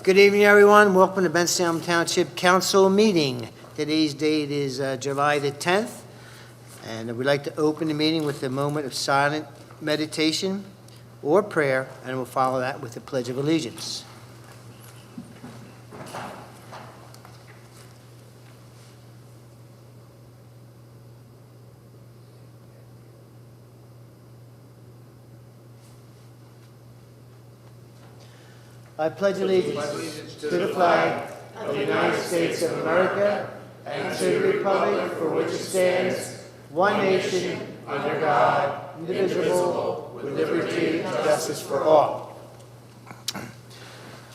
Good evening, everyone. Welcome to Bensalem Township Council meeting. Today's date is July the 10th, and we'd like to open the meeting with a moment of silent meditation or prayer, and we'll follow that with the Pledge of Allegiance. I pledge allegiance to the flag of the United States of America and to the republic for which it stands, one nation, under God, indivisible, with liberty and justice for all.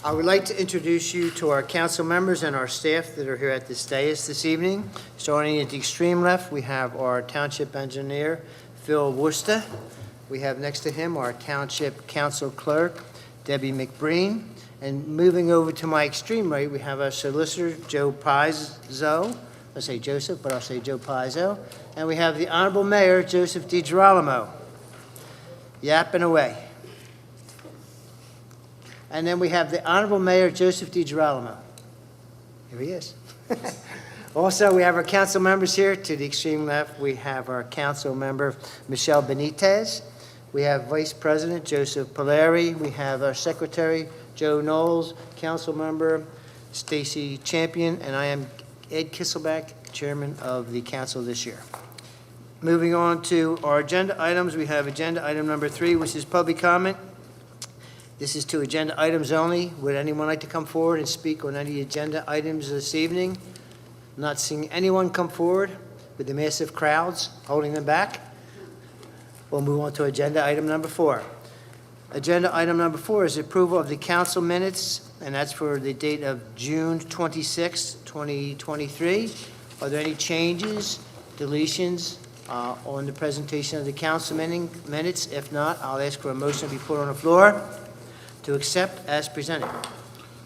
I would like to introduce you to our council members and our staff that are here at this dais this evening. Starting at the extreme left, we have our township engineer, Phil Worcester. We have next to him our township council clerk, Debbie McBreen. And moving over to my extreme right, we have our solicitor, Joe Pizzo. I say Joseph, but I'll say Joe Pizzo. And we have the Honorable Mayor, Joseph DiGirolamo. Yapping away. And then we have the Honorable Mayor, Joseph DiGirolamo. Here he is. Also, we have our council members here. To the extreme left, we have our council member, Michelle Benitez. We have Vice President Joseph Polari. We have our Secretary, Joe Knowles, Council Member Stacy Champion, and I am Ed Kisselbeck, Chairman of the Council this year. Moving on to our agenda items, we have agenda item number 3, which is public comment. This is to agenda items only. Would anyone like to come forward and speak on any agenda items this evening? Not seeing anyone come forward with the massive crowds holding them back. We'll move on to agenda item number 4. Agenda item number 4 is approval of the council minutes, and that's for the date of June 26, 2023. Are there any changes, deletions on the presentation of the council minutes? If not, I'll ask for a motion to be put on the floor to accept as presented.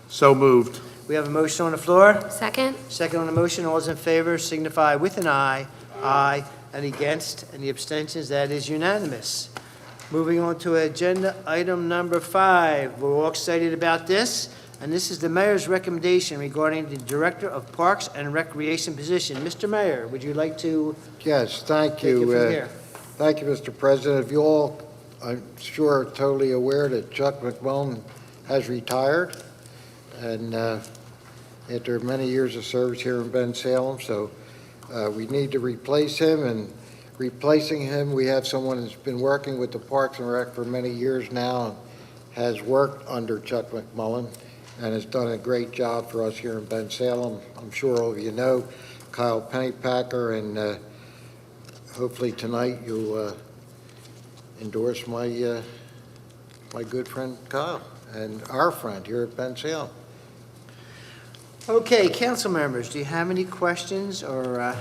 So moved. We have a motion on the floor. Second. Second on the motion. All those in favor signify with an aye. Aye. Any against? Any abstentions? That is unanimous. Moving on to agenda item number 5. We're all excited about this, and this is the mayor's recommendation regarding the Director of Parks and Recreation position. Mr. Mayor, would you like to Yes, thank take it you. from here? Thank you, Mr. President. If you all, I'm sure, are totally aware that Chuck McMullen has retired, and after many years of service here in Bensalem, so we need to replace him. And replacing him, we have someone who's been working with the Parks and Rec for many years now, and has worked under Chuck McMullen, and has done a great job for us here in Bensalem. I'm sure all of you know Kyle Pennypacker, and hopefully tonight you'll endorse my my good friend Kyle and our friend here at Bensalem. Okay, council members, do you have any questions, or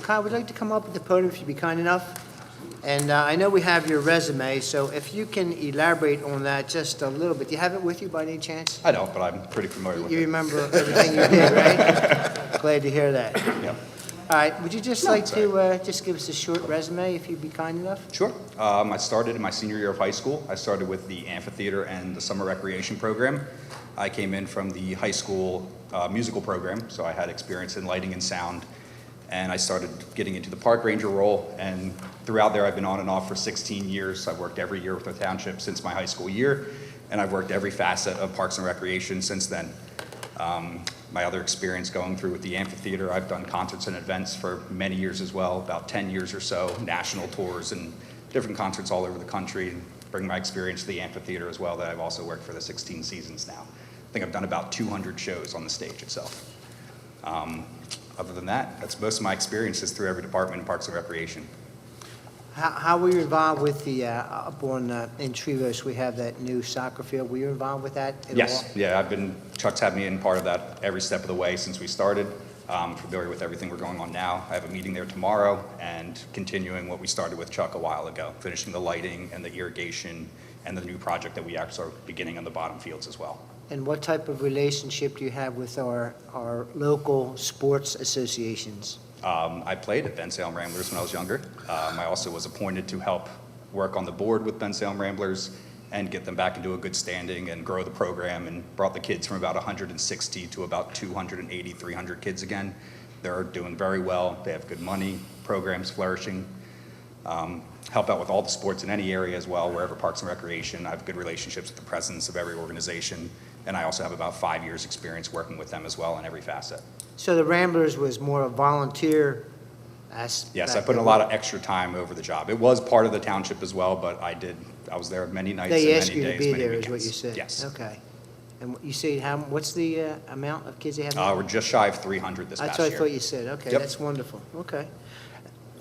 Kyle, would you like to come up at the podium if you'd be kind enough? And I know we have your resume, so if you can elaborate on that just a little bit. Do you have it with you by any chance? I don't, but I'm pretty familiar with it. You remember everything you did, right? Glad to hear that. Yeah. All right, would you just like to just give us a short resume, if you'd be kind enough? Sure. I started in my senior year of high school. I started with the amphitheater and the summer recreation program. I came in from the high school musical program, so I had experience in lighting and sound. And I started getting into the park ranger role, and throughout there I've been on and off for 16 years. I've worked every year with the township since my high school year, and I've worked every facet of parks and recreation since then. My other experience going through with the amphitheater, I've done concerts and events for many years as well, about 10 years or so, national tours and different concerts all over the country, and bring my experience to the amphitheater as well, that I've also worked for the 16 seasons now. I think I've done about 200 shows on the stage itself. Other than that, that's most of my experiences through every department in Parks and Recreation. How were you involved with the, up on, in Trevose, we have that new soccer field. Were you involved with that at all? Yes, yeah, Chuck's had me in part of that every step of the way since we started. I'm familiar with everything we're going on now. I have a meeting there tomorrow and continuing what we started with Chuck a while ago, finishing the lighting and the irrigation and the new project that we actually are beginning on the bottom fields as well. And what type of relationship do you have with our local sports associations? I played at Bensalem Ramblers when I was younger. I also was appointed to help work on the board with Bensalem Ramblers and get them back into a good standing and grow the program, and brought the kids from about 160 to about 280, 300 kids again. They're doing very well. They have good money, programs flourishing. Help out with all the sports in any area as well, wherever Parks and Recreation. I have good relationships with the presidents of every organization, and I also have about 5 years' experience working with them as well in every facet. So the Ramblers was more a volunteer aspect? Yes, I put in a lot of extra time over the job. It was part of the township as well, but I was there many nights and They many asked you to days, be many there, is weekends. what you said? Yes. Okay. And you say, what's the amount of kids they have now? We're just shy of 300 this past That's year. what I thought you said. Okay, Yep. that's wonderful. Okay.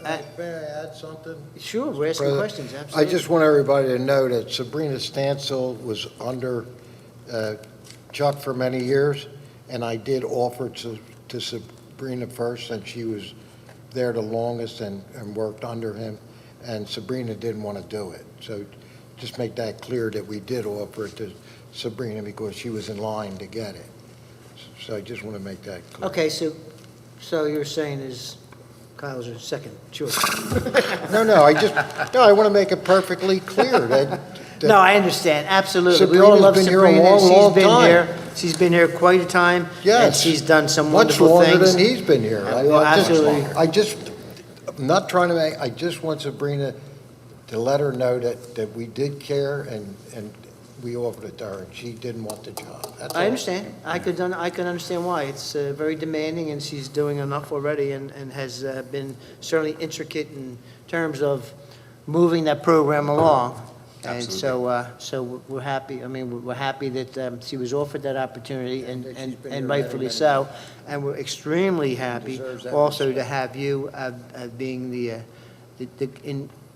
May I add something? Sure, we're asking President, questions, I absolutely. just want everybody to know that Sabrina Stansel was under Chuck for many years, and I did offer to Sabrina first, and she was there the longest and worked under him, and Sabrina didn't want to do it. So just make that clear that we did offer it to Sabrina because she was in line to get it. So I just want to make that clear. Okay, so you're saying is Kyle's your second choice? No, I want to make it perfectly clear that. No, I understand, absolutely. We all Sabrina's love been here a Sabrina. long, long She's been time. here. She's been here quite a time. And Yes. she's done some Much wonderful longer things. than he's been here. Well, absolutely. I'm not trying to I just want Sabrina to let her know that we did care and we offered it to her, and she didn't want the job. That's I all. understand. I could understand why. It's very demanding, and she's doing enough already and has been certainly intricate in terms of moving that program along. And so we're happy, we're happy that she was offered that opportunity, And that she's been here and rightfully many, so. And we're extremely happy deserves that also to respect. have you being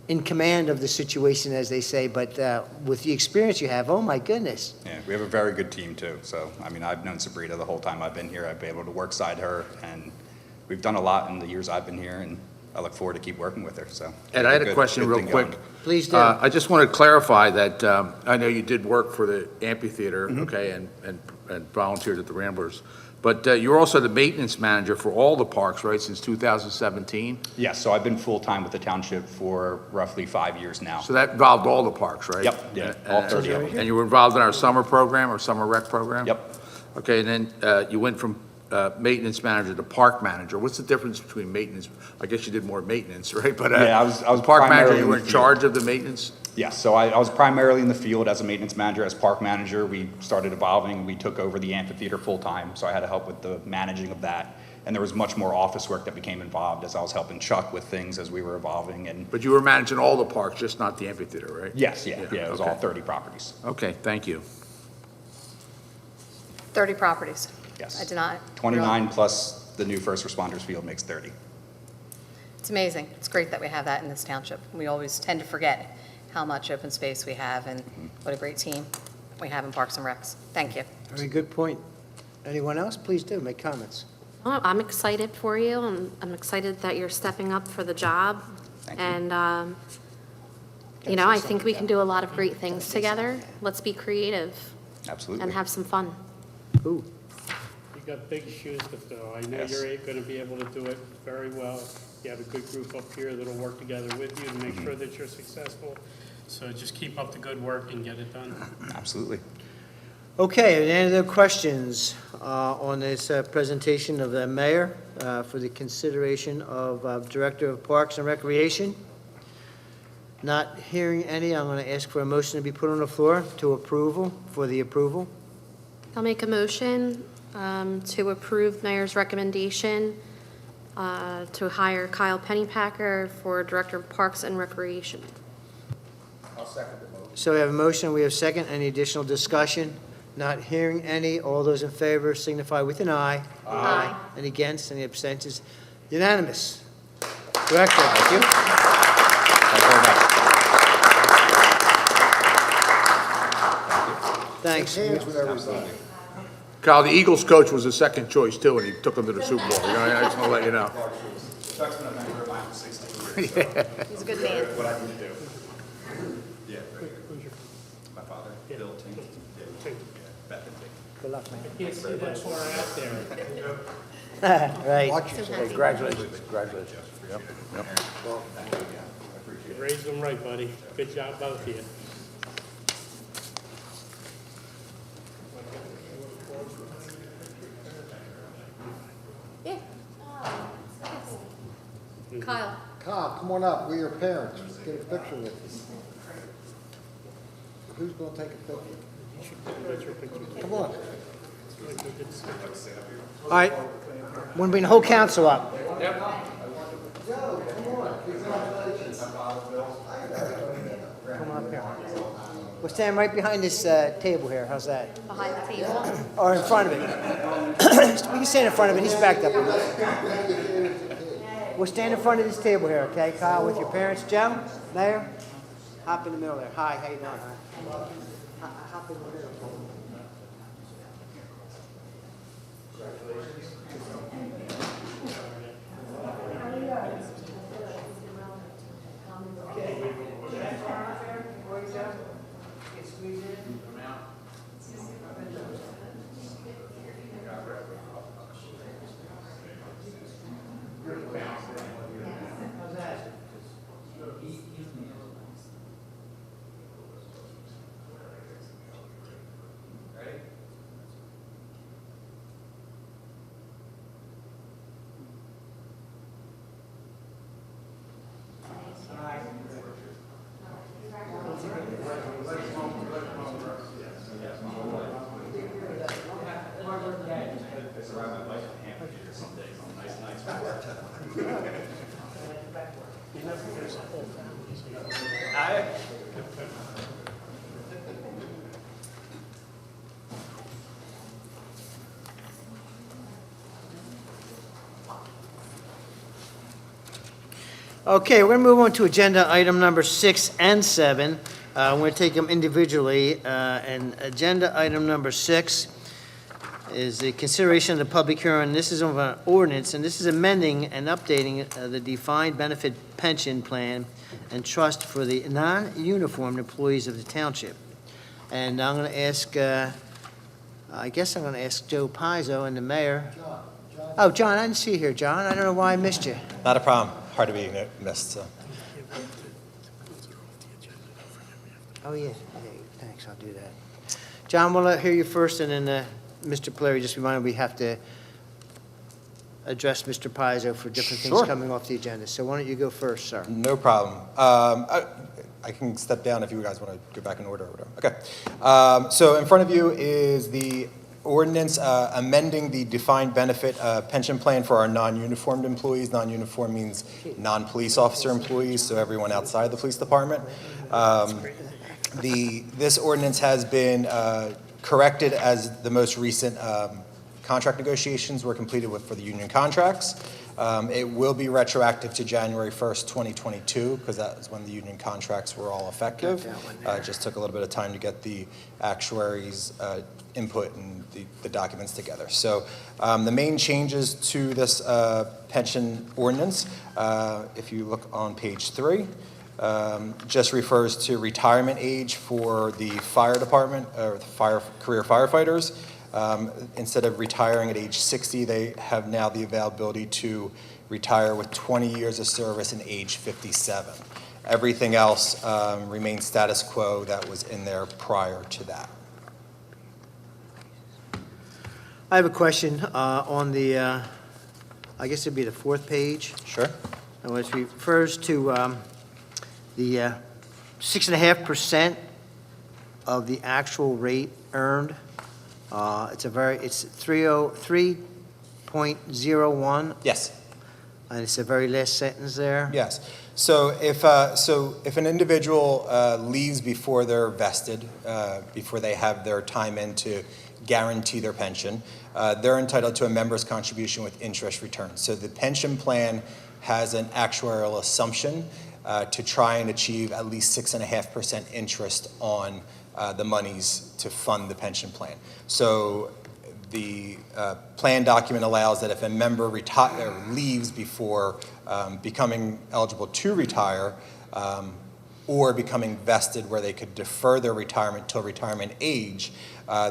in command of the situation, as they say, but with the experience you have, oh my goodness. Yeah, we have a very good team too. So, I've known Sabrina the whole time I've been here. I've been able to work side her, and we've done a lot in the years I've been here, and I look forward to keep working with her, so. Ed, I had a Good- question good real thing quick. going. Please do. I just want to clarify that, I know you did work for the amphitheater, Mm-hmm. okay, and volunteered at the Ramblers, but you're also the maintenance manager for all the parks, right, since 2017? Yes, so I've been full-time with the township for roughly 5 years now. So that involved all the parks, right? Yep, yeah, all 30 of them. And you were involved in our summer program or summer rec program? Yep. Okay, and then you went from maintenance manager to park manager. What's the difference between maintenance? I guess you did more maintenance, right? But Yeah, I was park manager, primarily you were in in the charge of the maintenance? Yes, so I was primarily in the field as a maintenance manager. As park manager, we started evolving. We took over the amphitheater full-time, so I had to help with the managing of that. And there was much more office work that became involved as I was helping Chuck with things as we were evolving. And But you were managing all the parks, just not the amphitheater, right? yes, yeah, it was all okay. 30 properties. Okay, thank you. 30 properties. Yes. I did not. 29 plus the new first responders field makes 30. It's amazing. It's great that we have that in this township. We always tend to forget how much open space we have and what a great team we have in Parks and Recs. Thank you. Very good point. Anyone else? Please do, make comments. Well, I'm excited for you. I'm excited that you're stepping up for the job. Thank you. And, I think we can do a lot of great things together. Let's be creative Absolutely. and have some fun. Ooh, You got big shoes to fill. I know Yes. you're going to be able to do it very well. You have a good group up here that'll work together with you to make sure that you're successful. So just keep up the good work and get it done. Absolutely. Okay, any other questions on this presentation of the mayor for the consideration of Director of Parks and Recreation? Not hearing any, I'm going to ask for a motion to be put on the floor to approval, for the approval. I'll make a motion to approve mayor's recommendation to hire Kyle Pennypacker for Director of Parks and Recreation. So we have a motion, we have a second. Any additional discussion? Not hearing any. All those in favor signify with an aye. Aye. Any against, any abstentions? Unanimous. Director, thank you. Thank you very much. Thanks. Kyle, the Eagles coach was the second choice too, and he took them to the Super Bowl. I just want to let you know. Chuck's been a member of mine for 16 years. He's a good man. What I need to do. Yeah, my father, Bill Tink. Beth and Tink. Good luck, man. Can't see that far out there. Right. Watch yourself. Congratulations, congratulations. Yep, yep. You raised them right, buddy. Good job, both of you. Kyle, come on up, we're your parents, get a picture with you. Who's gonna take a picture? Come on. All right, want to bring the whole council up? Come on up here. We'll stand right behind this table here, how's that? Behind the table. Or in front of it. We can stand in front of it, he's backed up. We'll stand in front of this table here, okay, Kyle, with your parents. Joe, Mayor, hop in the middle there. Hi, how you doing? Hop in the middle. Okay, we're going to move on to agenda item number 6 and 7. We're going to take them individually. And agenda item number 6 is the consideration of the public hearing. This is of an ordinance, and this is amending and updating the defined benefit pension plan and trust for the non-uniformed employees of the township. And I'm going to ask, I guess I'm going to ask Joe Pizzo and the mayor. Oh, John, I didn't see you here, John. I don't know why I missed you. Not a problem. Hard to be missed, so. Oh, yeah. Thanks, I'll do that. John, we'll hear you first, and then Mr. Polari, just reminded we have to address Mr. Pizzo for different things Sure. coming off the agenda. So why don't you go first, sir? No problem. I can step down if you guys want to go back in order or whatever. Okay. So in front of you is the ordinance amending the defined benefit pension plan for our non-uniformed employees. Non-uniform means non-police officer employees, so everyone outside the police department. This ordinance has been corrected as the most recent contract negotiations were completed for the union contracts. It will be retroactive to January 1st, 2022, because that was when the union contracts were all effective. It just took a little bit of time to get the actuaries' input and the documents together. So the main changes to this pension ordinance, if you look on page 3, just refers to retirement age for the fire department, or the career firefighters. Instead of retiring at age 60, they have now the availability to retire with 20 years of service and age 57. Everything else remains status quo that was in there prior to that. I have a question on the, I guess it'd be the 4th page, Sure. which refers to the 6.5% of the actual rate earned. It's 303.01, Yes. and it's the very last sentence there. Yes. So if an individual leaves before they're vested, before they have their time in to guarantee their pension, they're entitled to a member's contribution with interest return. So the pension plan has an actuarial assumption to try and achieve at least 6.5% interest on the monies to fund the pension plan. So the plan document allows that if a member leaves before becoming eligible to retire, or becoming vested where they could defer their retirement till retirement age,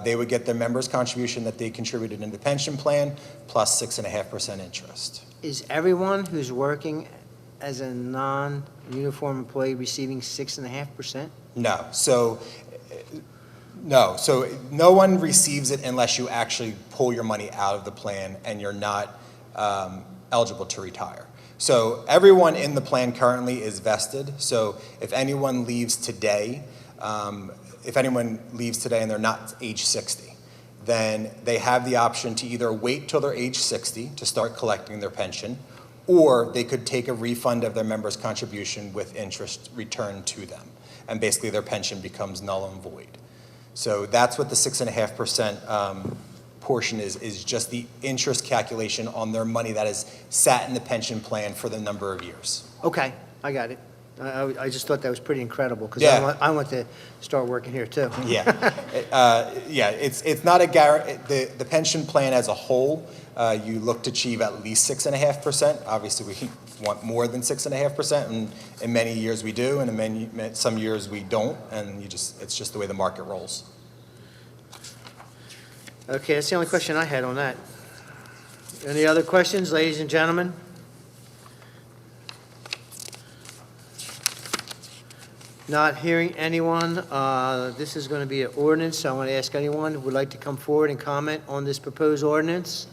they would get their member's contribution that they contributed in the pension plan plus 6.5% interest. Is everyone who's working as a non-uniform employee receiving 6.5%? No. So no one receives it unless you actually pull your money out of the plan and you're not eligible to retire. So everyone in the plan currently is vested. So if anyone leaves today, and they're not age 60, then they have the option to either wait till they're age 60 to start collecting their pension, or they could take a refund of their members' contribution with interest returned to them. And basically their pension becomes null and void. So that's what the 6.5% portion is just the interest calculation on their money that has sat in the pension plan for the number of years. Okay, I got it. I just thought that was pretty incredible, because Yeah. I want to start working here, too. Yeah, it's not a the pension plan as a whole, you look to achieve at least 6.5%. Obviously, we want more than 6.5%, and in many years we do, and in some years we don't, and it's just the way the market rolls. Okay, that's the only question I had on that. Any other questions, ladies and gentlemen? Not hearing anyone, this is going to be an ordinance, so I want to ask anyone who would like to come forward and comment on this proposed ordinance.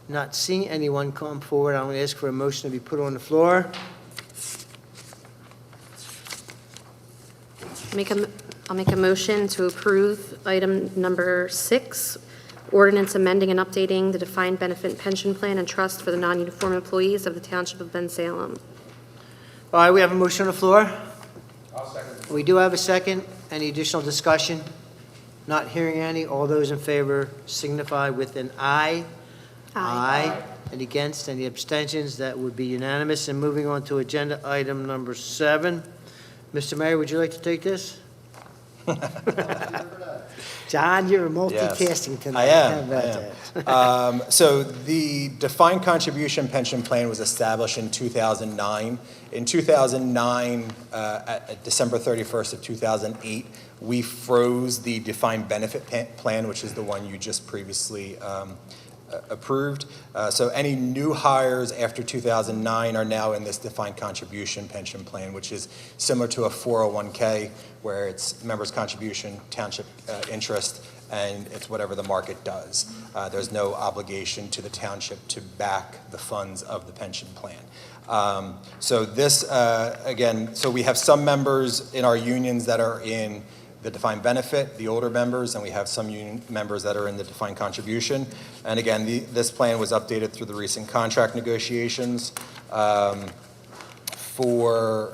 Not seeing anyone come forward, I'm going to ask for a motion to be put on the floor. I'll make a motion to approve item number 6, ordinance amending and updating the defined benefit pension plan and trust for the non-uniform employees of the Township of Bensalem. All right, we have a motion on the floor. We do have a second. Any additional discussion? Not hearing any. All those in favor signify with an aye. Aye. Any against? Any abstentions? That would be unanimous. And moving on to agenda item number 7. Mr. Mayor, would you like to take this? John, you're multitasking tonight. I am. How about that? So the defined contribution pension plan was established in 2009. In 2009, at December 31st of 2008, we froze the defined benefit plan, which is the one you just previously approved. So any new hires after 2009 are now in this defined contribution pension plan, which is similar to a 401k, where it's members' contribution, township interest, and it's whatever the market does. There's no obligation to the township to back the funds of the pension plan. So this, again, so we have some members in our unions that are in the defined benefit, the older members, and we have some union members that are in the defined contribution. And again, this plan was updated through the recent contract negotiations. For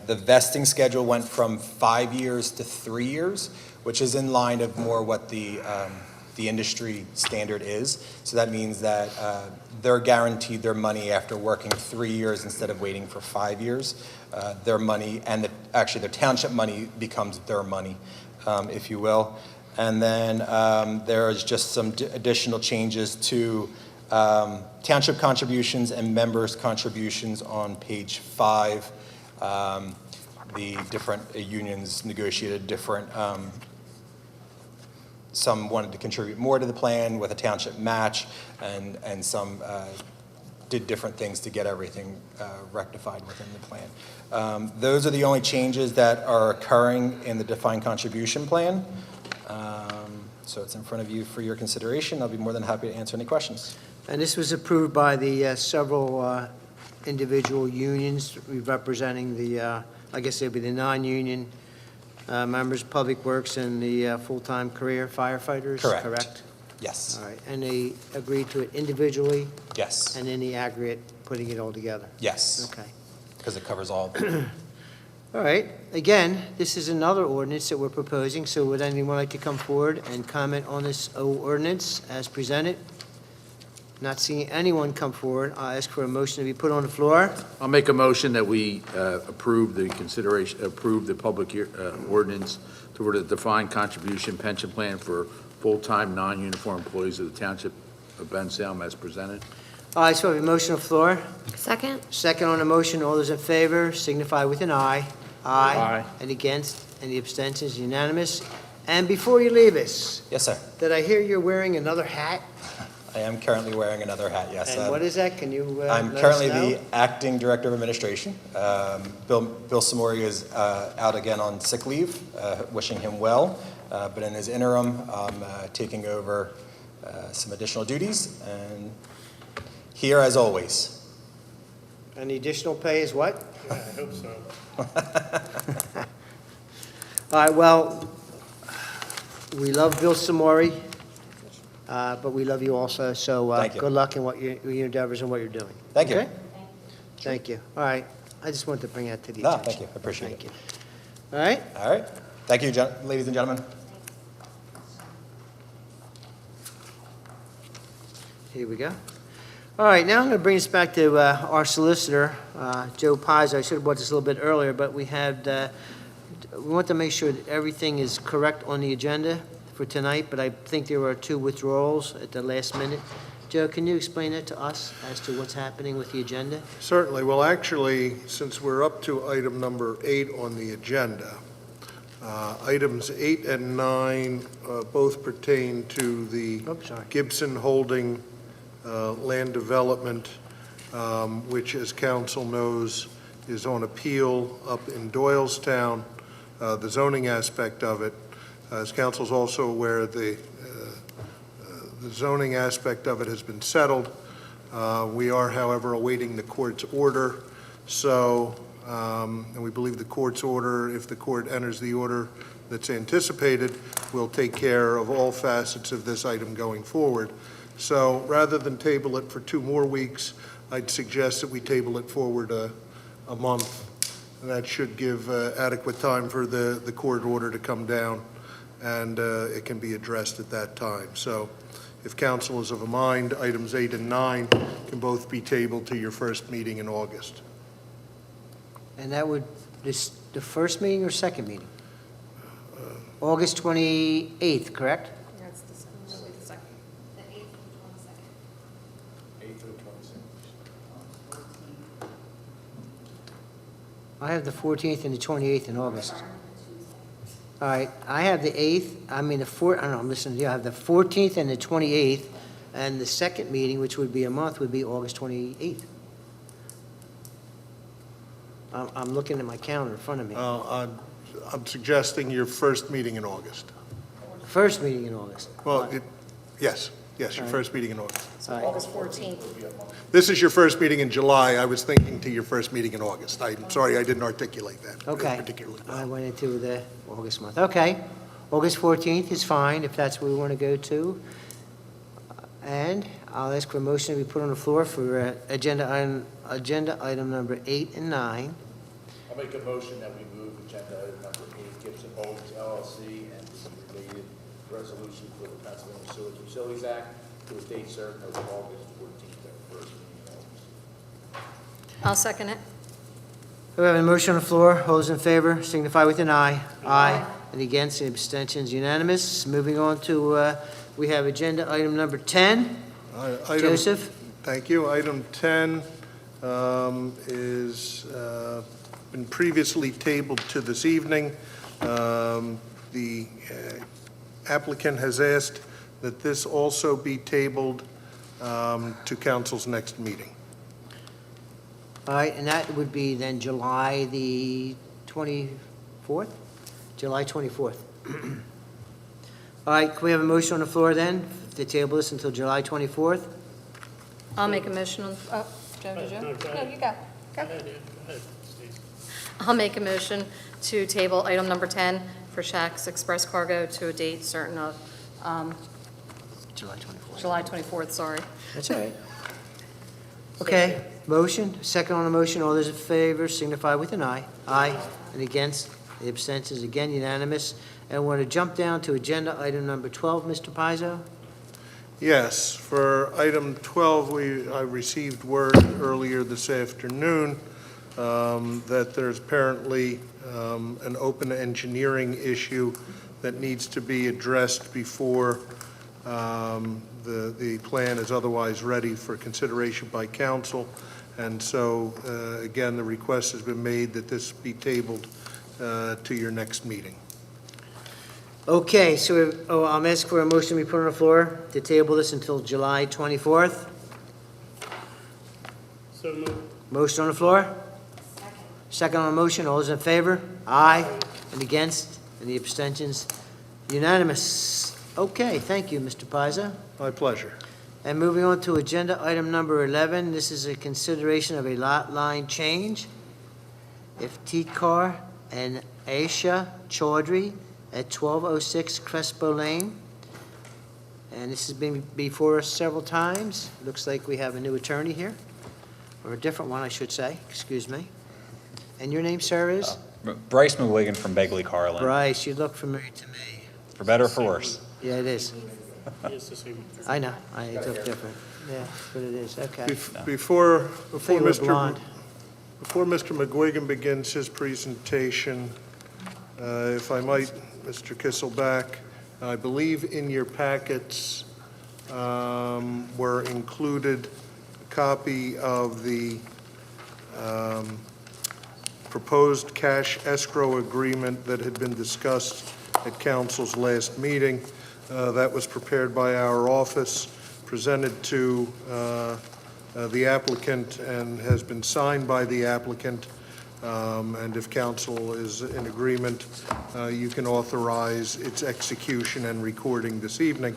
the vesting schedule went from 5 years to 3 years, which is in line of more what the industry standard is. So that means that they're guaranteed their money after working 3 years instead of waiting for 5 years. Their money and actually their township money becomes their money, if you will. And then there is just some additional changes to township contributions and members' contributions on page 5. The different unions negotiated different, some wanted to contribute more to the plan with a township match, and some did different things to get everything rectified within the plan. Those are the only changes that are occurring in the defined contribution plan. So it's in front of you for your consideration. I'll be more than happy to answer any questions. And this was approved by the several individual unions representing the, I guess they'd be the non-union members, Public Works, and the full-time career firefighters, Correct. correct? Yes. All right, and they agreed to it individually Yes. and in the aggregate, putting it all together? Yes. Okay. Because it covers all of them. All right, again, this is another ordinance that we're proposing, so would anyone like to come forward and comment on this ordinance as presented? Not seeing anyone come forward, I'll ask for a motion to be put on the floor. I'll make a motion that we approve the public ordinance toward a defined contribution pension plan for full-time, non-uniform employees of the Township of Bensalem as presented. All right, so we have a motion on the floor. Second? Second on the motion, all those in favor signify with an aye. Aye. And against, any abstentions, unanimous. And before you leave us, Yes, sir. did I hear you're wearing anher hat? I am currently wearing another hat, yes. And what is that? Can you I'm let us currently know? the acting director of administration. Bill Samori is out again on sick leave, wishing him well. But in his interim, I'm taking over some additional duties, and here as always. And the additional pay is what? Yeah, I hope so. All right, well, we love Bill Samori, but we love you also, so Thank you. good luck in what your endeavors and what you're doing. Thank you. Okay? Thank you. All right, I just wanted to bring that to the No, attention. thank you. I appreciate Thank it. you. All right? All right. Thank you, ladies and gentlemen. Here we go. All right, now I'm going to bring us back to our solicitor, Joe Pizzo. I should have brought this a little bit earlier, but we want to make sure that everything is correct on the agenda for tonight, but I think there were 2 withdrawals at the last minute. Joe, can you explain that to us as to what's happening with the agenda? Certainly. Well, actually, since we're up to item number 8 on the agenda, items 8 and 9 both pertain to the Oh, sorry. Gibson Holding land development, which, as council knows, is on appeal up in Doylestown, the zoning aspect of it. As council's also aware, the zoning aspect of it has been settled. We are, however, awaiting the court's order. So, and we believe the court's order, if the court enters the order that's anticipated, will take care of all facets of this item going forward. So rather than table it for 2 more weeks, I'd suggest that we table it forward a month. And that should give adequate time for the court order to come down, and it can be addressed at that time. So if council is of a mind, items 8 and 9 can both be tabled to your first meeting in August. And that would, the first meeting or second meeting? August 28th, correct? That's the second. The 8th and 22nd. I have the 14th and the 28th in August. All right, I have the 8th, I don't know, I'm listening to you. I have the 14th and the 28th, and the second meeting, which would be a month, would be August 28th. I'm looking at my calendar in front of me. I'm suggesting your first meeting in August. First meeting in August. Well, yes, your All right. first meeting in August. All right. August 14th. This is your first meeting in July. I was thinking to your first meeting in August. I'm sorry I didn't articulate that Okay. particularly well. I went into the August month. Okay. August 14th is fine, if that's where we want to go to. And I'll ask for a motion to be put on the floor for agenda item number 8 and 9. I'll make a motion that we move agenda item number 8, Gibson Holdings LLC, and the related resolution for the Pennsylvania Sewage Utilities Act to a date certain of August 14th, at first meeting in August. I'll second it. We have a motion on the floor. All those in favor signify with an eye. Aye. And against, and abstentions unanimous. Moving on to, we have agenda item number 10. Item- Joseph? Thank you. Item 10 is been previously tabled to this evening. The applicant has asked that this also be tabled to council's next meeting. All right, and that would be then July the 24th? July 24th. All right, can we have a motion on the floor then to table this until July 24th? I'll make a motion on, oh, Joe, did you? No, go No, ahead. you go. Go Go. ahead, yeah, go ahead, Stacey. I'll make a motion to table item number 10 for Shack's Express Cargo to a date certain of July 24th. July 24th, sorry. That's all right. Okay, motion, second on the motion, all those in favor signify with an eye. Aye. And against, the abstentions, again unanimous. And we're going to jump down to agenda item number 12, Mr. Pizzo. Yes, for item 12, I received word earlier this afternoon that there's apparently an open engineering issue that needs to be addressed before the plan is otherwise ready for consideration by council. And so, again, the request has been made that this be tabled to your next meeting. Okay, so I'm asking for a motion to be put on the floor to table this until July 24th. So moved. Motion on the floor? Second on the motion, all those in favor? Aye. And against? And the abstentions? Unanimous. Okay, thank you, Mr. Pizzo. My pleasure. And moving on to agenda item number 11, this is a consideration of a lot line change. Iftikhar and Aisha Chaudhry at 1206 Crespo Lane. And this has been before us several times. Looks like we have a new attorney here, or a different one, I should say, excuse me. And your name, sir, is? Bryce McWigan from Begley Carlin. Bryce, you look familiar to me. For better or for worse. Yeah, it is. Yes, the same. I know, I look different. Yeah, but it is, okay. Before Thought you were Mr. blonde. Before Mr. McGuigan begins his presentation, if I might, Mr. Kisselback, I believe in your packets were included a copy of the proposed cash escrow agreement that had been discussed at council's last meeting. That was prepared by our office, presented to the applicant, and has been signed by the applicant. And if council is in agreement, you can authorize its execution and recording this evening.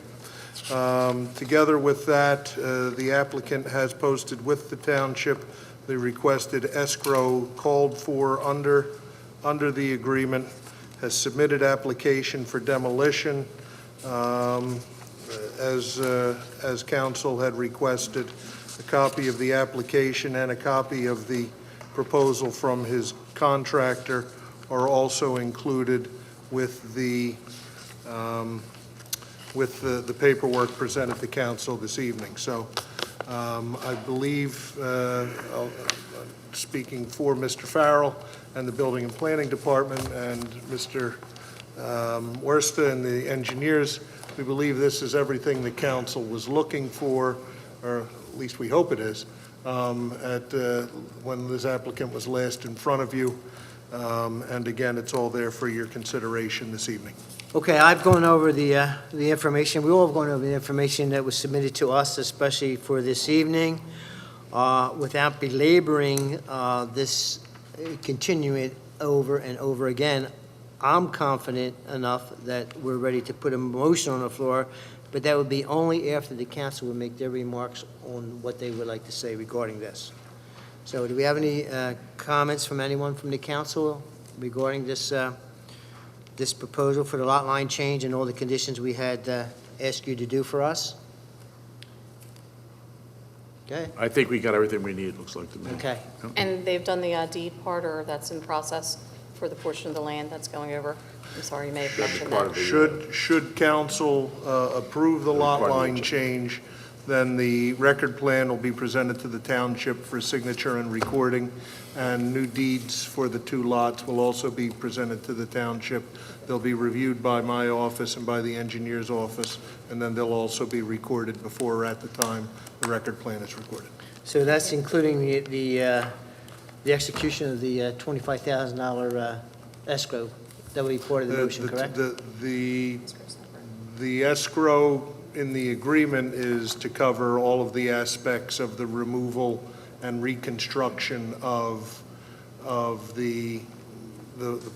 Together with that, the applicant has posted with the township the requested escrow called for under the agreement, has submitted application for demolition, as council had requested. A copy of the application and a copy of the proposal from his contractor are also included with the paperwork presented to council this evening. So I believe, speaking for Mr. Farrell and the Building and Planning Department and Mr. Worsta and the engineers, we believe this is everything the council was looking for, or at least we hope it is, when this applicant was last in front of you. And again, it's all there for your consideration this evening. Okay, I've gone over the information, we all have gone over the information that was submitted to us, especially for this evening. Without belaboring this, continuing it over and over again, I'm confident enough that we're ready to put a motion on the floor, but that would be only after the council would make their remarks on what they would like to say regarding this. So do we have any comments from anyone from the council regarding this this proposal for the lot line change and all the conditions we had asked you to do for us? Okay, I think we got everything we need, looks like to me. okay. And they've done the deed part, or that's in process for the portion of the land that's going over? I'm sorry, you may have mentioned part that. of the- Should council approve the lot line change, then the record plan will be presented to the township for signature and recording, and new deeds for the two lots will also be presented to the township. They'll be reviewed by my office and by the engineer's office, and then they'll also be recorded before or at the time the record plan is recorded. So that's including the execution of the $25,000 escrow that we reported in the motion, correct? The escrow in the agreement is to cover all of the aspects of the removal and reconstruction of the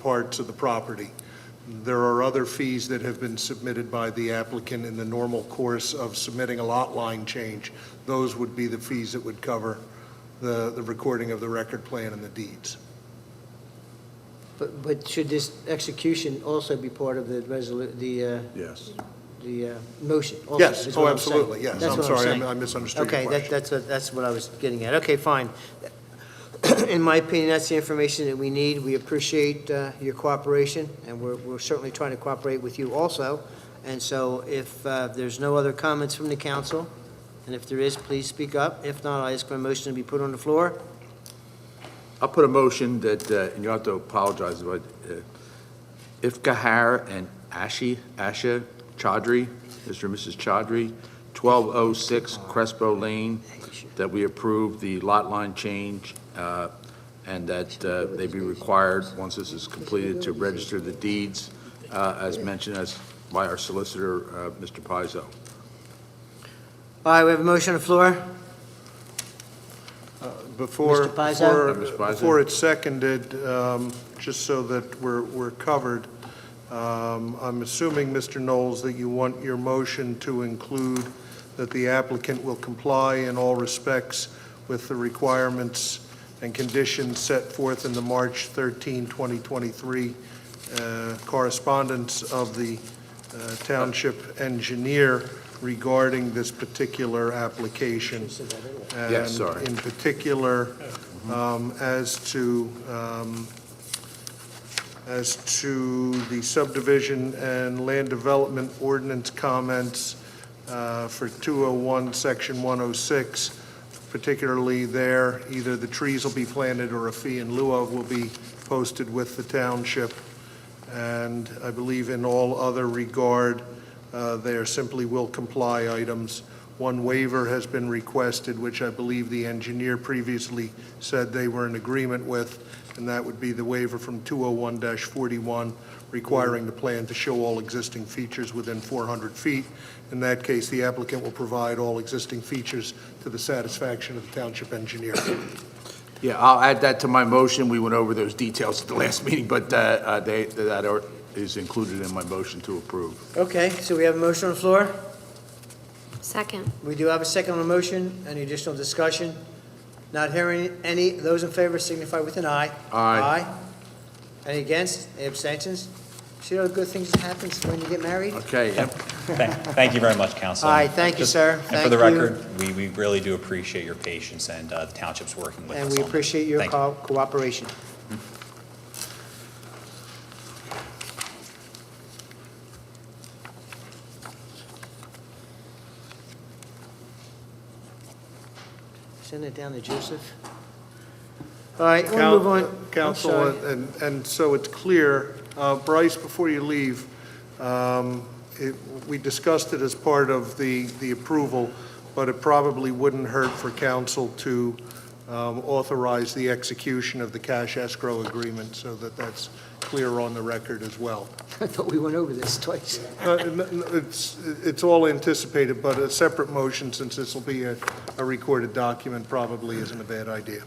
parts of the property. There are other fees that have been submitted by the applicant in the normal course of submitting a lot line change. Those would be the fees that would cover the recording of the record plan and the deeds. But should this execution also be part of the Yes. the motion? also, Yes, is what I'm saying. absolutely, yes. That's I'm what sorry, saying. I misunderstood your Okay, question. that's what I was getting at. Okay, fine. In my opinion, that's the information that we need. We appreciate your cooperation, and we're certainly trying to cooperate with you also. And so if there's no other comments from the council, and if there is, please speak up. If not, I ask for a motion to be put on the floor. I'll put a motion that, and you have to apologize, but Iftikhar and Asha Chaudhry, Mr. and Mrs. Chaudhry, 1206 Crespo Lane, that we approve the lot line change, and that they be required, once this is completed, to register the deeds, as mentioned by our solicitor, Mr. Pizzo. All right, we have a motion on the floor. Before Mr. Pizzo? Mr. Pizzo? before it's seconded, just so that we're covered, I'm assuming, Mr. Knowles, that you want your motion to include that the applicant will comply in all respects with the requirements and conditions set forth in the March 13, 2023 correspondence of the township engineer regarding this particular application. Yes, sorry. And in particular, as to the subdivision and land development ordinance comments for 201, Section 106, particularly there, either the trees will be planted or a fee in lieu of will be posted with the township. And I believe in all other regard, they are simply will comply items. One waiver has been requested, which I believe the engineer previously said they were in agreement with, and that would be the waiver from 201-41, requiring the plan to show all existing features within 400 feet. In that case, the applicant will provide all existing features to the satisfaction of the township engineer. Yeah, I'll add that to my motion. We went over those details at the last meeting, but that is included in my motion to approve. Okay, so we have a motion on the floor. Second. We do have a second on the motion. Any additional discussion? Not hearing any. Those in favor signify with an aye. Aye. Any against? Any abstentions? See all the good things that happens when you get married? Okay, yep. Thank you very much, Council. All right, thank you, sir. And Thank for the you. record, we really do appreciate your patience and the township's working with us. And we on this. appreciate your Thank you. cooperation. Send it down to Joseph. All right, we'll move on. I'm Council, sorry. and so it's clear, Bryce, before you leave, we discussed it as part of the approval, but it probably wouldn't hurt for council to authorize the execution of the cash escrow agreement so that that's clear on the record as well. I thought we went over this twice. It's all anticipated, but a separate motion, since this will be a recorded document, probably isn't a bad idea.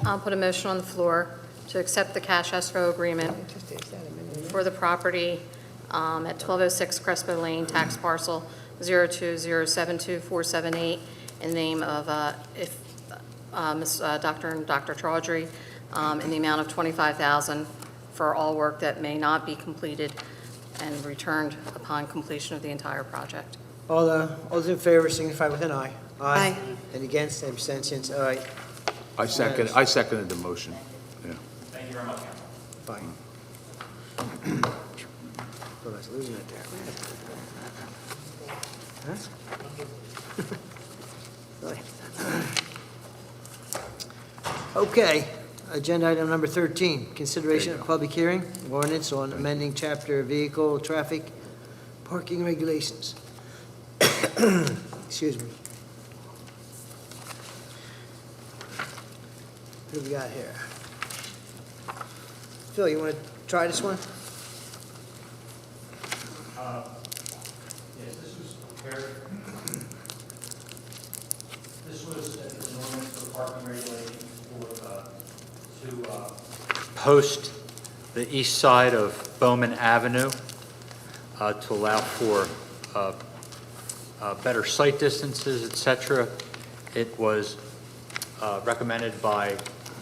I'll put a motion on the floor to accept the cash escrow agreement for the property at 1206 Crespo Lane, tax parcel 020724778, in the name of Dr. and Dr. Chaudhry, in the amount of $25,000 for all work that may not be completed and returned upon completion of the entire project. All those in favor signify with an aye. Aye. Any against? Any abstentions? All right, I seconded the motion. Yeah. Thank you very much, Council. fine. Thought I was losing it there. Huh? Really? Okay, agenda item number 13, consideration of public hearing, ordinance on amending chapter vehicle traffic parking regulations. Excuse me. What do we got here? Phil, you want to try this one? Yes, this was prepared. This was an ordinance for parking regulations to post the east side of Bowman Avenue to allow for better sight distances, et cetera. It was recommended by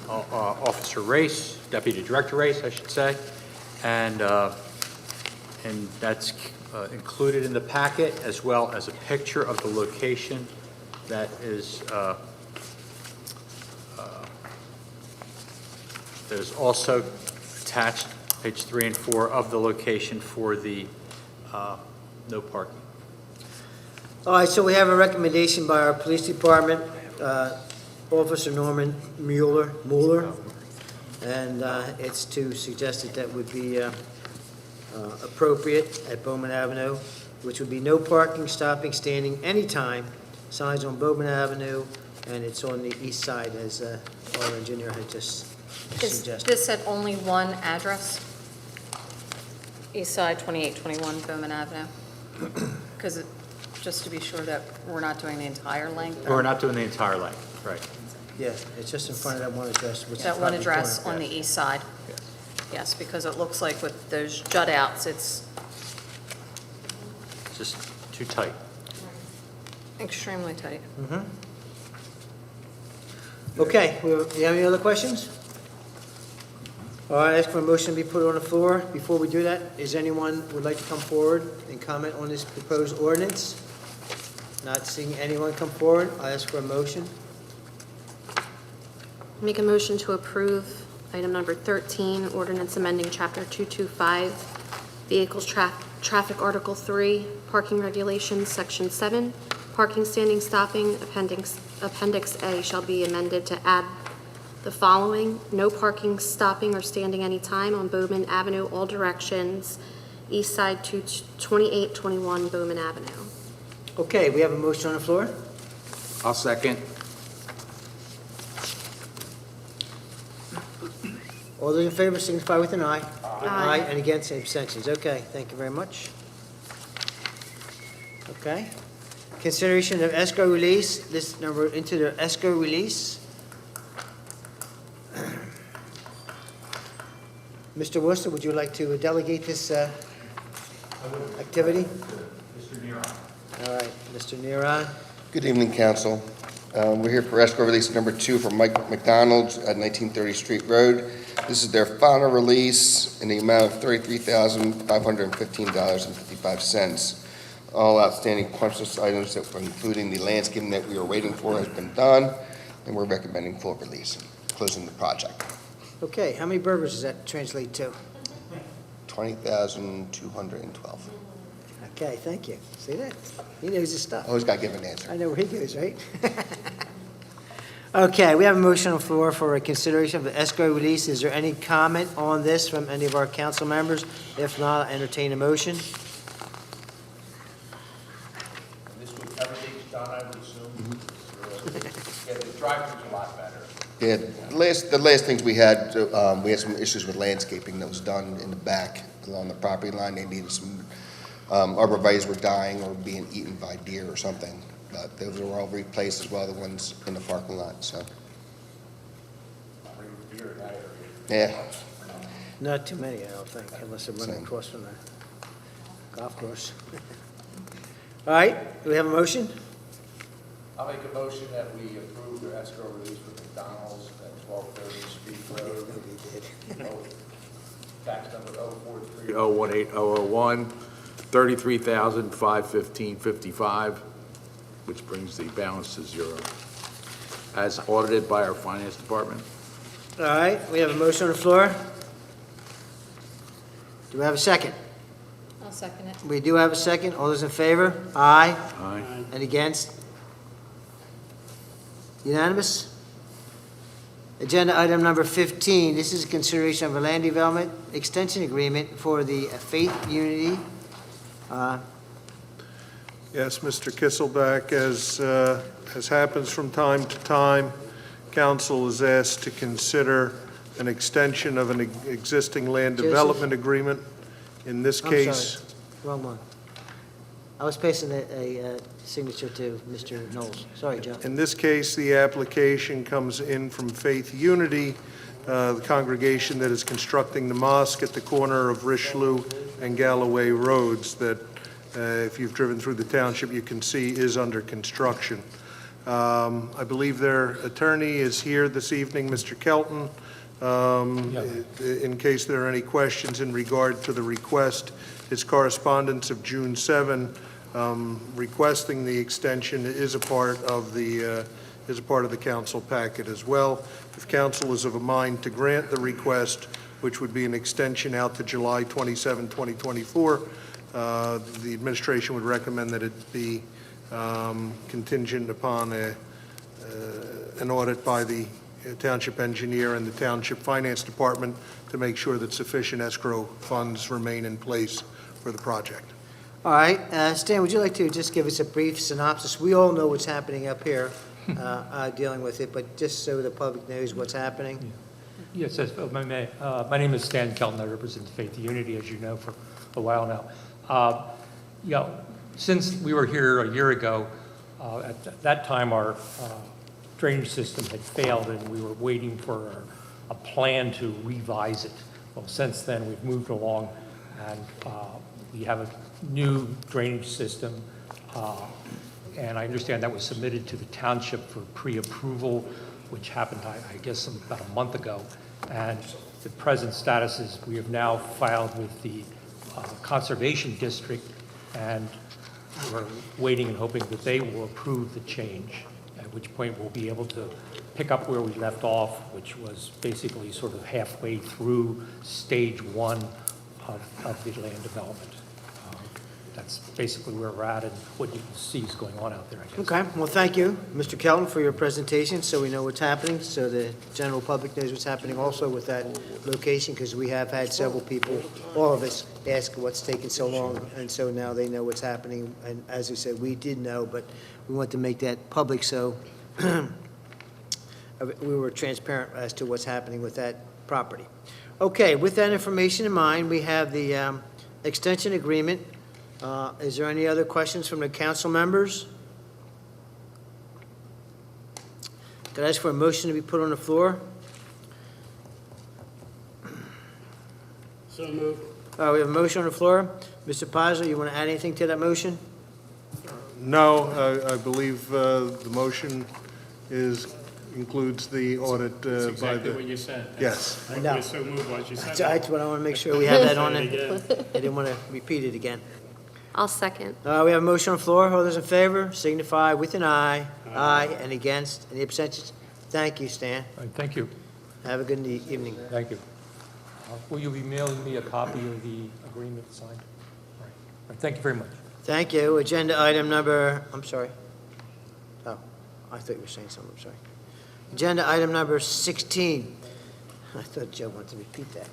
Officer Race, Deputy Director Race, I should say, and that's included in the packet, as well as a picture of the location that is there's also attached, page 3 and 4, of the location for the no parking. All right, so we have a recommendation by our police department, Officer Norman Mueller, and it's to suggest that that would be appropriate at Bowman Avenue, which would be no parking, stopping, standing, anytime, signs on Bowman Avenue, and it's on the east side, as our engineer had just Is suggested. this at only one address? East side, 2821 Bowman Avenue? Because just to be sure that we're not doing the entire length? We're not doing the entire length, right. Yeah, it's just in front of that one address, which is That one probably address corner. on the east side? Yes. Yes, because it looks like with those jut outs, it's, Just too tight. Extremely tight. Okay, do you have any other questions? All right, ask for a motion to be put on the floor. Before we do that, is anyone would like to come forward and comment on this proposed ordinance? Not seeing anyone come forward, I ask for a motion. Make a motion to approve item number 13, ordinance amending Chapter 225, Vehicles Traffic Article 3, Parking Regulations, Section 7, Parking Standing Stopping, Appendix A shall be amended to add the following: no parking, stopping, or standing any time on Bowman Avenue, all directions, east side to 2821 Bowman Avenue. Okay, we have a motion on the floor. I'll second. All those in favor signify with an aye. Aye. And against, any abstentions? Okay, thank you very much. Okay. Consideration of escrow release, this number into the escrow release. Mr. Worcester, would you like to delegate this activity? Mr. Neron. All right, Mr. Neron. Good evening, council. We're here for escrow release number 2 from Mike McDonald's at 1930 Street Road. This is their final release in the amount of $33,515.55. All outstanding punch list items, that were including the landscaping that we were waiting for, has been done, and we're recommending full release, closing the project. Okay, how many burgers does that translate to? 20,212. Okay, thank you. See that? He knows his stuff. Always got to give an answer. I know where he goes, right? Okay, we have a motion on the floor for a consideration of the escrow release. Is there any comment on this from any of our council members? If not, I'll entertain a motion. This would, everything's done, I would assume. Yeah, the drive-through's a lot better. Yeah, the last things we had some issues with landscaping that was done in the back along the property line. They needed some, arborvitaes were dying or being eaten by deer or something. But those were all replaced as well, the ones in the parking lot, so. Yeah, Not too many, I don't think, unless they're running Same. across from the golf course. All right, do we have a motion? I'll make a motion that we approve the escrow release for McDonald's at 1230 Street Road. Tax number 043-018001, $33,515.55, which brings the balance to zero, as audited by our finance department. All right, we have a motion on the floor. Do we have a second? I'll second it. We do have a second. All those in favor? Aye. Aye. And against? Unanimous? Agenda item number 15, this is consideration of a land development extension agreement for the Faith Unity. Yes, Mr. Kisselback, as happens from time to time, council is asked to consider an extension of an existing land Joseph? development agreement. In this I'm case, sorry, wrong one. I was passing a signature to Mr. Knowles. Sorry, Joe. in this case, the application comes in from Faith Unity, the congregation that is constructing the mosque at the corner of Richelieu and Galloway Roads that, if you've driven through the township, you can see is under construction. I believe their attorney is here this evening, Mr. Kelton. In case there are any questions in regard to the request, his correspondence of June 7 requesting the extension is a part of the council packet as well. If council is of a mind to grant the request, which would be an extension out to July 27, 2024, the administration would recommend that it be contingent upon an audit by the township engineer and the township finance department to make sure that sufficient escrow funds remain in place for the project. All right, Stan, would you like to just give us a brief synopsis? We all know what's happening up here, dealing with it, but just so the public knows what's happening. Yes, my name is Stan Kelton. I represent Faith Unity, as you know, for a while now. Since we were here a year ago, at that time our drainage system had failed and we were waiting for a plan to revise it. Well, since then we've moved along and we have a new drainage system and I understand that was submitted to the township for pre-approval, which happened, I guess, about a month ago. And the present status is we have now filed with the Conservation District, and we're waiting and hoping that they will approve the change, at which point we'll be able to pick up where we left off, which was basically sort of halfway through stage one of the land development. That's basically where we're at and what you can see is going on out there, I guess. Okay, well, thank you, Mr. Kelton, for your presentation, so we know what's happening, so the general public knows what's happening also with that location, because we have had several people, all of us, ask what's taking so long, and so now they know what's happening. And as we said, we did know, but we want to make that public, so we were transparent as to what's happening with that property. Okay, with that information in mind, we have the extension agreement. Is there any other questions from the council members? Could I ask for a motion to be put on the floor? So moved. We have a motion on the floor. Mr. Pazzo, you want to add anything to that motion? No, I believe the motion includes the audit That's by exactly the... what you said. Yes. What No. you so moved was you said. That's what I want to make sure we have that on Say there. it again. I didn't want to repeat it again. I'll second. We have a motion on the floor. All those in favor signify with an aye. Aye. And against? Any abstentions? Thank you, Stan. All right, thank you. Have a good evening. Thank you. Will you be mailing me a copy of the agreement signed? All right. All right, thank you very much. Thank you. Agenda item number, I'm sorry. Oh, I thought you were saying something, I'm sorry. Agenda item number 16. I thought Joe wanted to repeat that.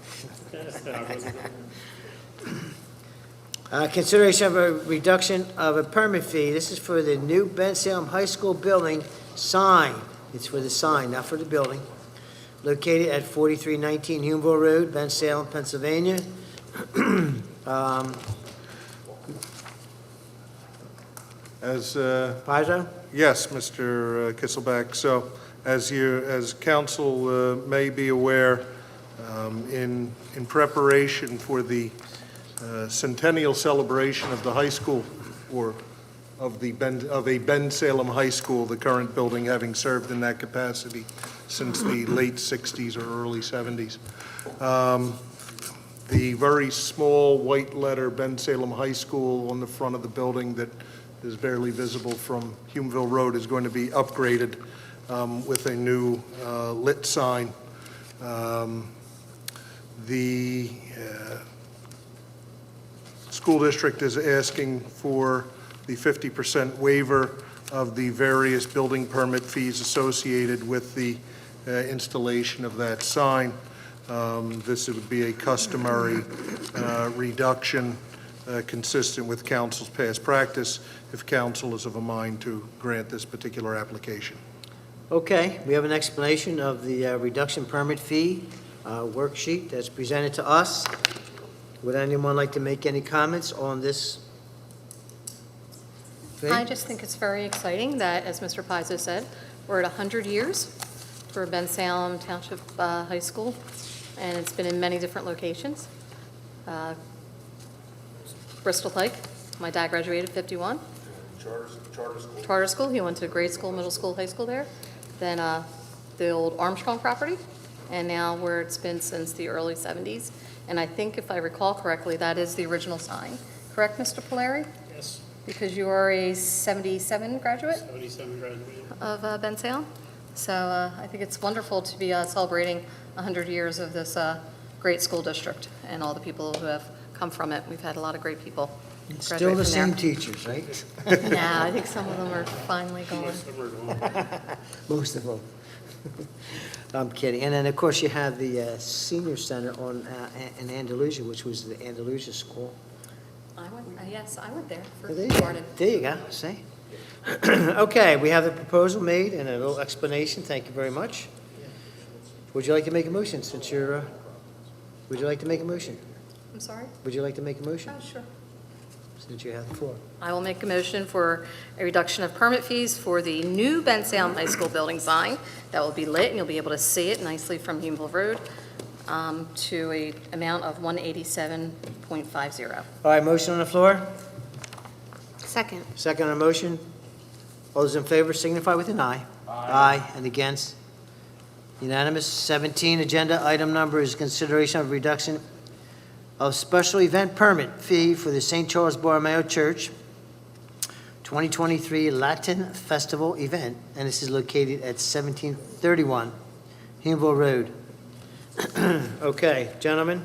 Consideration of a reduction of a permit fee. This is for the new Bensalem High School building sign. It's for the sign, not for the building. Located at 4319 Humeville Road, Bensalem, Pennsylvania. As Pazzo? Yes, Mr. Kisselbeck. So as council may be aware, in preparation for the centennial celebration of the high school, or of a Bensalem High School, the current building having served in that capacity since the late 60s or early 70s. The very small white letter Bensalem High School on the front of the building that is barely visible from Humeville Road is going to be upgraded with a new lit sign. The school district is asking for the 50% waiver of the various building permit fees associated with the installation of that sign. This would be a customary reduction consistent with council's past practice if council is of a mind to grant this particular application. Okay, we have an explanation of the reduction permit fee worksheet that's presented to us. Would anyone like to make any comments on this fee? I just think it's very exciting that, as Mr. Pizzo said, we're at 100 years for Bensalem Township High School, and it's been in many different locations. Bristol Pike, my dad graduated 51. Charter school, he went to grade school, middle school, high school there. Then the old Armstrong property, and now where it's been since the early 70s. And I think, if I recall correctly, that is the original sign. Correct, Mr. Polari? Yes, Because you are a 77 graduate 77 graduated. of Bensalem. So I think it's wonderful to be celebrating 100 years of this great school district and all the people who have come from it. We've had a lot of great people It's graduate still the from same there. teachers, right? Nah, I think some of them are finally gone. Most of them are gone. Most of them. I'm kidding. And then, of course, you have the senior center in Andalusia, which was the Andalusia school. Yes, I went there for There you go. garden. There you go, see? Okay, we have the proposal made and a little explanation. Thank you very much. Would you like to make a motion since you're, would you like to make a motion? I'm sorry? Would you like to make a motion Oh, sure. since you have the floor? I will make a motion for a reduction of permit fees for the new Bensalem High School building sign that will be lit, and you'll be able to see it nicely from Humeville Road, to a amount of $187.50. All right, motion on the floor? Second. Second on the motion? All those in favor signify with an aye. Aye. And against? Unanimous. 17, agenda item number is consideration of reduction of special event permit fee for the St. Charles Borromeo Church 2023 Latin Festival event, and this is located at 1731 Huneville Road. Okay, gentlemen?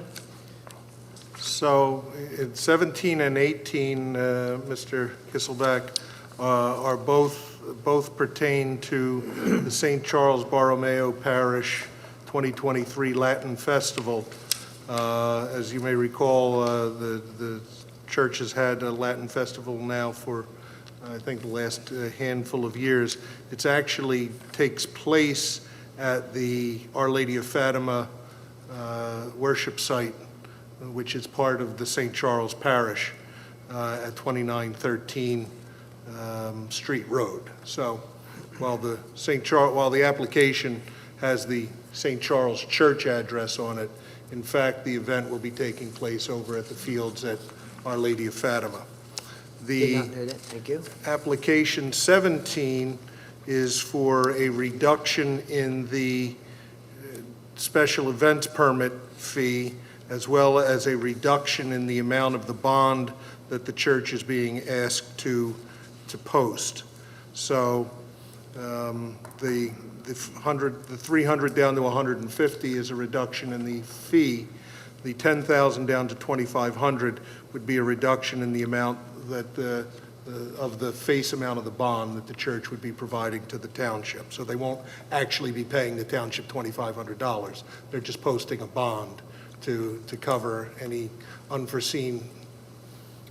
So in 17 and 18, Mr. Kisselbeck, are both pertain to the St. Charles Borromeo Parish 2023 Latin Festival. As you may recall, the church has had a Latin Festival now for, I think, the last handful of years. It actually takes place at the Our Lady of Fatima worship site, which is part of the St. Charles Parish at 2913 Street Road. So while the application has the St. Charles Church address on it, in fact, the event will be taking place over at the fields at Our Lady of Fatima. Did not know that. Thank you. Application 17 is for a reduction in the special events permit fee, as well as a reduction in the amount of the bond that the church is being asked to post. So the 300 down to 150 is a reduction in the fee. The 10,000 down to 2,500 would be a reduction in the amount that of the face amount of the bond that the church would be providing to the township. So they won't actually be paying the township $2,500. They're just posting a bond to cover any unforeseen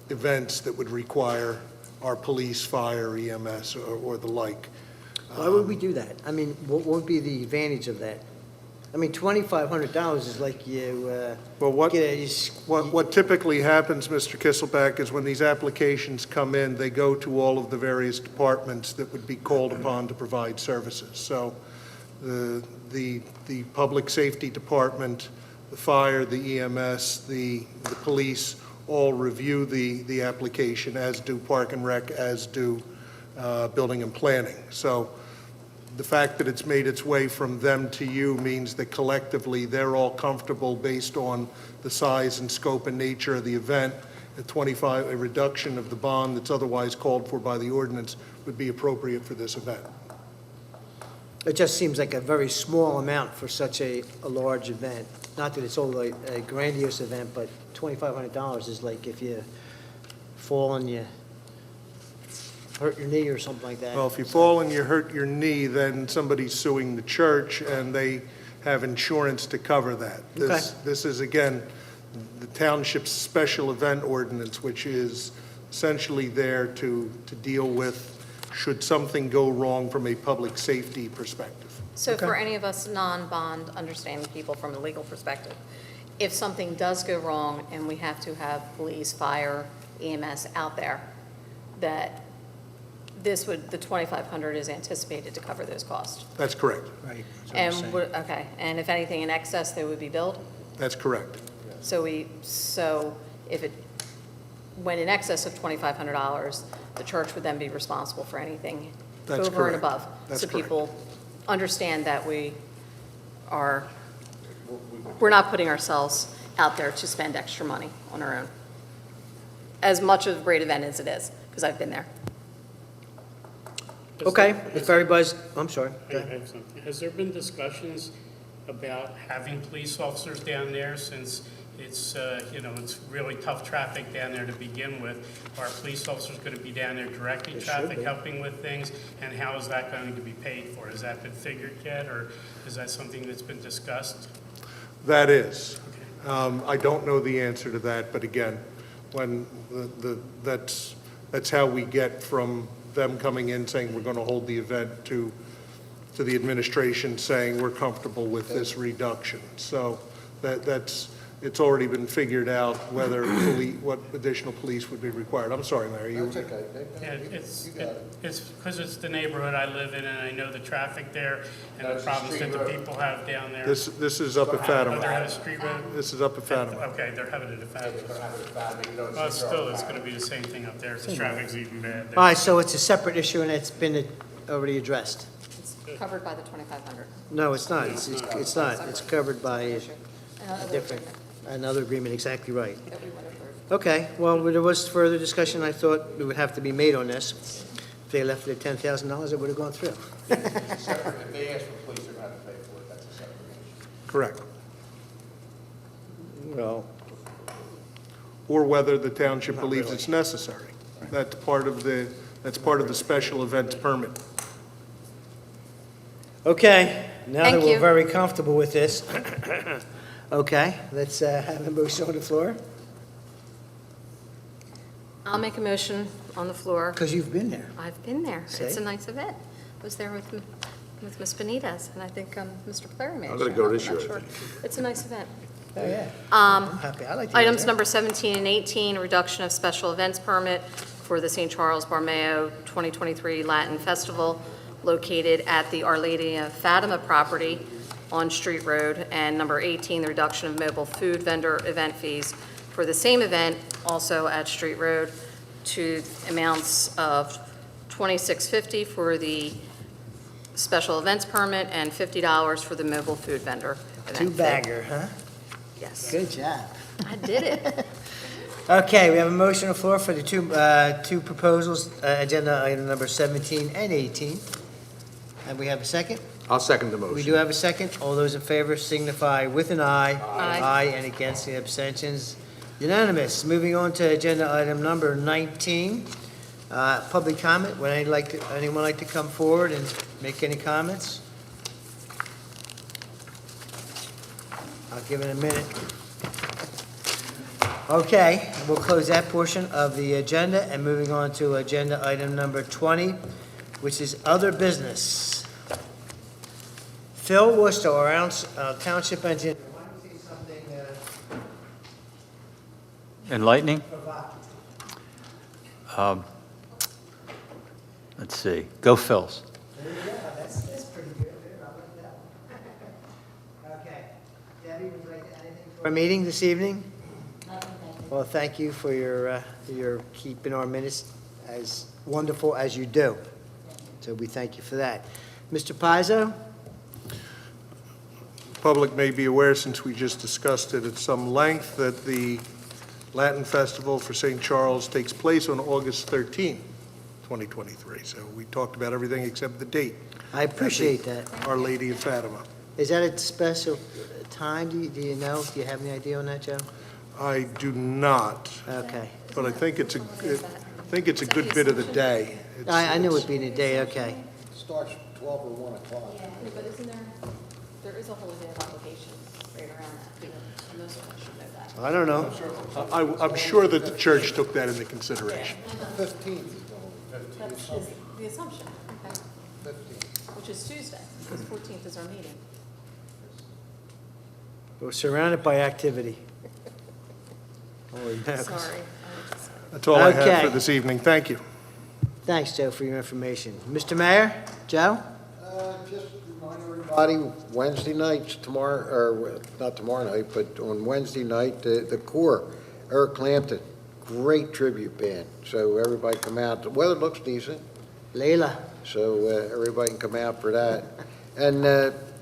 events that would require our police, fire, EMS, or the like. Why would we do that? I mean, what would be the advantage of that? I mean, $2,500 is like you Well, what get typically happens, Mr. Kisselbeck, is when these applications come in, they go to all of the various departments that would be called upon to provide services. So the public safety department, the fire, the EMS, the police all review the application, as do Park and Rec, as do building and planning. So the fact that it's made its way from them to you means that collectively they're all comfortable based on the size and scope and nature of the event. A reduction of the bond that's otherwise called for by the ordinance would be appropriate for this event. It just seems like a very small amount for such a large event. Not that it's all a grandiose event, but $2,500 is like if you fall and you hurt your knee or something like that. Well, if you fall and you hurt your knee, then somebody's suing the church, and they have insurance to cover that. This is, again, the township's special event ordinance, which is essentially there to deal with should something go wrong from a public safety perspective. So for any of us non-bond understanding people from a legal perspective, if something does go wrong and we have to have police, fire, EMS out there, that the $2,500 is anticipated to cover those costs? That's correct. Right. that's what I'm saying. Okay, and if anything in excess, they would be billed? That's correct. So if it went in excess of $2,500, the church would then be responsible for anything That's over and correct. above? That's So correct. people understand that we're not putting ourselves out there to spend extra money on our own. As much of a great event as it is, because I've been there. Okay, if everybody's, I'm sorry. I have something. Has there been discussions about having police officers down there, since it's, it's really tough traffic down there to begin with? Are police officers going to be down there directing They should traffic, be. helping with things? And how is that going to be paid for? Has that been figured yet, or is that something that's been discussed? That is. I don't know the answer to that, but again, when that's how we get from them coming in saying we're going to hold the event to the administration saying we're comfortable with this reduction. So that's it's already been figured out whether what additional police would be required. I'm sorry, Larry. That's okay. Yeah, it's because it's the neighborhood I live in, and I know the traffic there and the problems that the people have down there. This is up at Oh, Fatima. they're at a street road? This is up at Fatima. Okay, they're having it at Fatima. Well, still, it's gonna be the same thing up there, the traffic's even bad All there. right, so it's a separate issue and it's been already addressed? It's covered by the 2,500. No, it's not. It's not. It's covered by a different, another agreement, exactly right. That we would approve. Okay, well, there was further discussion I thought it would have to be made on this. If they left it at $10,000, it would have gone through. If they ask for police, they're going to have to pay for it, that's a separate issue. Correct. Well, Or whether the township believes it's necessary. That's part of the special events permit. okay, now that Thank we're you. very comfortable with this, okay, let's have a motion on the floor, I'll make a motion on the floor. because you've been there. I've been there. It's See? a nice event. I was there with Ms. Benitez, and I think Mr. Clary may have I'm gonna shown go up, this I'm not year, I sure. think. It's a nice event. Oh, yeah. I'm happy. I like to go Items there. number 17 and 18, reduction of special events permit for the St. Charles Borromeo 2023 Latin Festival located at the Our Lady of Fatima property on Street Road. And number 18, the reduction of mobile food vendor event fees for the same event, also at Street Road, to amounts of $26.50 for the special events permit and $50 for the mobile food vendor event fee. Two-bagger, huh? Yes, Good job. I did it. Okay, we have a motion on the floor for the two proposals, agenda item number 17 and 18. And we have a second? I'll second the motion. We do have a second. All those in favor signify with an aye. Aye. And against, the abstentions. Unanimous. Moving on to agenda item number 19. Public comment. Would anyone like to come forward and make any comments? I'll give it a minute. Okay, we'll close that portion of the agenda and moving on to agenda item number 20, which is other business. Phil Worcester, our township engineer. Why don't you say something Enlightening? provocative? Let's see. Go Phils. There you go. That's pretty good. I like that one. Okay. Debbie, would you like to add anything to our meeting this evening? Well, thank you for your keeping our minutes as wonderful as you do. So we thank you for that. Mr. Pizzo? Public may be aware, since we just discussed it at some length, that the Latin Festival for St. Charles takes place on August 13, 2023. So we talked about everything except the date. I appreciate that. Our Lady of Fatima. Is that a special time? Do you know? Do you have any idea on that, Joe? I do not, Okay. but I think it's a good bit of the day. I knew it'd be in a day, okay. Starts 12 or 1 o'clock. But isn't there is a holiday of obligation right around that. Most of us should know that. I don't know. I'm sure that the church took that into consideration. 15th is the That is the assumption, okay, 15th. which is Tuesday, because 14th is our meeting. We're surrounded by activity. Holy mackerel. Sorry. That's all I have Okay. for this evening. Thank you. Thanks, Joe, for your information. Mr. Mayor? Joe? Just remind everybody, Wednesday nights, tomorrow, or not tomorrow night, but on Wednesday night, the Corps, Eric Clampton, great tribute band. So everybody come out. The weather looks decent, Leila? so everybody can come out for that. And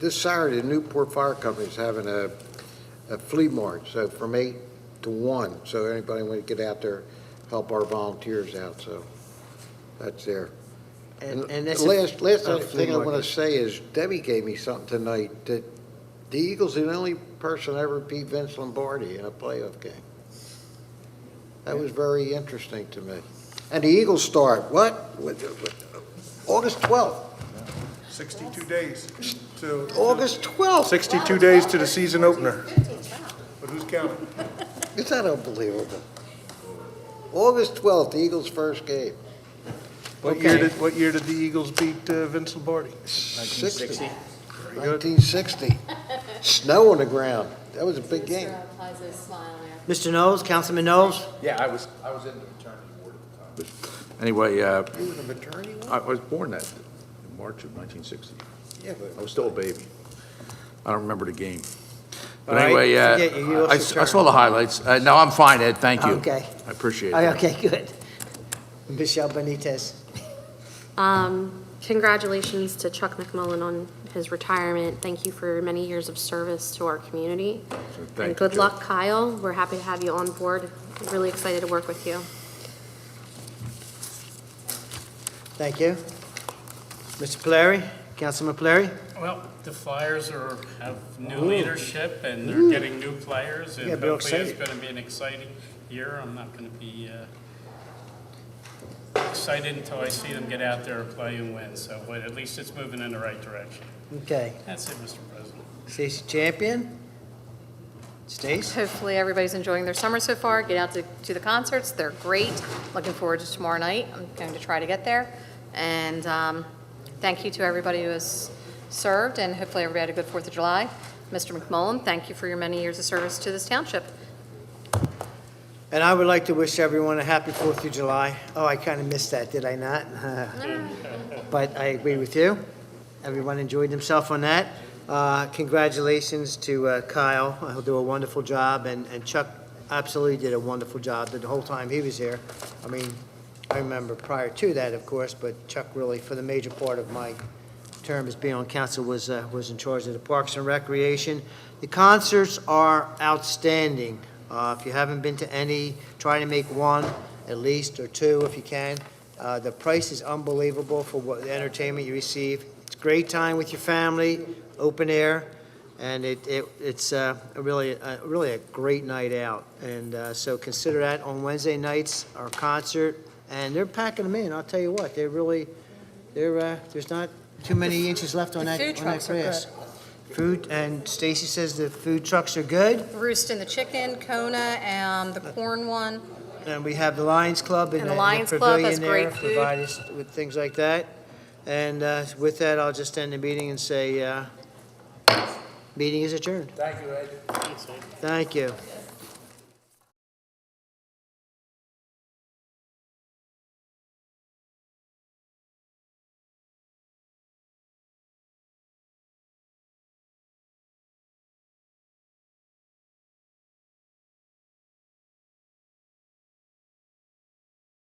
this Saturday, Newport Fire Company is having a flea march, so from 8 to 1. So anybody want to get out there, help our volunteers out, so that's there. And that's Last flea thing I want market. to say is Debbie gave me something tonight, that the Eagles are the only person that ever beat Vince Lombardi in a playoff game. That was very interesting to me. And the Eagles start, what? August 12th. 62 days to, August 12th. 62 days to the season opener. But who's counting? Is that unbelievable? August 12th, the Eagles' first game. What year did the Eagles beat Vince Lombardi? 1960. 1960. Snow on the ground. That was a big game. Liza's smile there. Mr. Knowles, Councilman Knowles? Yeah, I was in the maternity ward at the time. But anyway, You were the maternity one? I was born in March of 1960. Yeah, but I was still a baby. I don't remember the game. But All right, anyway, forget you. You I lost your saw the highlights. No, I'm fine, Ed, thank you. Okay. I appreciate Oh, it. okay, good. Michelle Benitez. Congratulations to Chuck McMullen on his retirement. Thank you for many years of service to our community. Thank And you, good Chuck. luck, Kyle. We're happy to have you on board. Really excited to work with you. Thank you. Mr. Polari, Councilman Polari? Well, the Flyers have new leadership, and they're getting new players, and Yeah, Bill, hopefully it's excited. going to be an exciting year. I'm not going to be excited until I see them get out there and play and win, so, but at least it's moving in the right direction. Okay. That's it, Mr. President. Stacy Champion? Stace? Hopefully, everybody's enjoying their summer so far. Get out to the concerts. They're great. Looking forward to tomorrow night. I'm going to try to get there. And thank you to everybody who has served, and hopefully everybody had a good 4th of July. Mr. McMullen, thank you for your many years of service to this township. And I would like to wish everyone a happy 4th of July. Oh, I kind of missed that, did I not? But I agree with you. Everyone enjoyed themselves on that. Congratulations to Kyle. He'll do a wonderful job, and Chuck absolutely did a wonderful job the whole time he was here. I mean, I remember prior to that, of course, but Chuck really, for the major part of my term as being on council, was in charge of the Parks and Recreation. The concerts are outstanding. If you haven't been to any, try to make one at least, or two if you can. The price is unbelievable for what the entertainment you receive. It's a great time with your family, open air, and it's really a great night out. And so consider that on Wednesday nights, our concert, and they're packing them in. I'll tell you what, there's not too many inches left on that food trucks are grass. Food, and Stacy says the food trucks are good, Roost and the Chicken, Kona, the corn one. and we have the Lions Club in And the the Lions Club pavilion has there, great food. provide us with things like that. And with that, I'll just end the meeting and say, meeting is adjourned. Thank you, Ed. Thanks, Ed. Thank you.